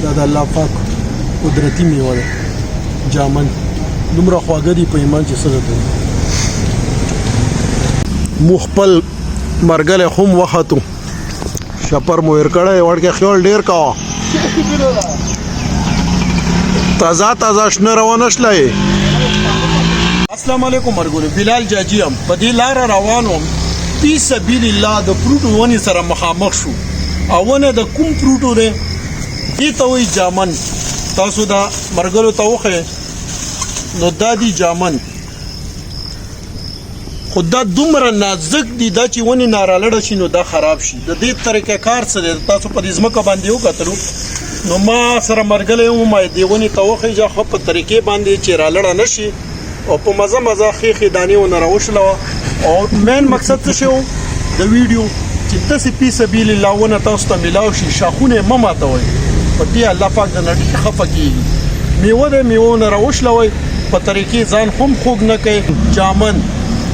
دا د الله پاک قدرتي میوه ده جامن دومره خواږه دي په ایمان چې څه درته مو خپل مرګله هم وختو شپر مو ور کړه ورکه خیال ډیر کا تازه شنه روانه شلای. السلام علیکم مرګونه بلال جاجیم په دې لار روانوم فی سبیل الله د فروټ ونی سره مخامخ شو او ونه د کوم فروټو ده دې ته وی جامن تاسو دا مرګلو ته وخه نو دا دی جامن خدا دومره نازک دي دا چې ونی نارالړ شي نو دا خراب شي د دې طریقې کار څه دی تاسو په دې ځمکه باندې وکړو نو ما سره مرګلې ما دی ونی ته وخه ځه په طریقې باندې چې رالړ نشي او په مزه خېخې دانی و نه راوښلو او مین مقصد څه شو د ویډیو چې تاسو په سبیل الله ونه تاسو ته ملاو شي شاخونه مماتوي په دې الله پاک د نړۍ خفقېږي میوه د میوه نه راوښلوي په طریقې ځان هم خوګ نه کوي جامن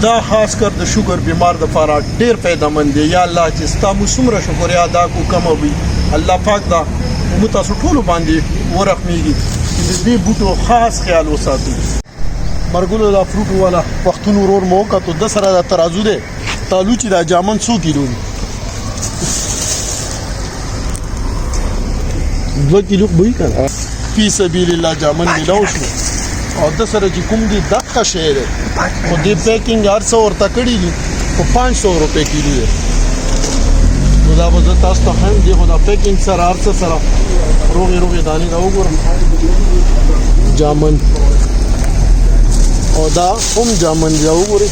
دا خاص کر د شوګر بیمار د فارا ډیر پیدامند دی یا الله چې ستاسو سمره شکریا ادا کو کم وي الله پاک دا مو تاسو ټول باندې ورخميږي د دې بوټو خاص خیال وساتئ. مرګلو دا فروټ والا وختونو ورور مو کته د سره د ترازو ده تالو چې دا جامن 100 کیلو 2 کیلو به کړه فی سبیل الله جامن ملاو شو او د سره چې کوم دي دغه شی ده او د پیکینګ ارڅ ورته کړی دي په 500 روپے کیلو ده نو دا به تاسو ته هم دی خو دا پیکینګ سره ارڅ سره روغي دانی دا وګورم جامن او دا هم جامن دی وګورئ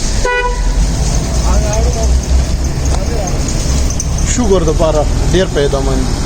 شوګر د پاره ډیر پیدامند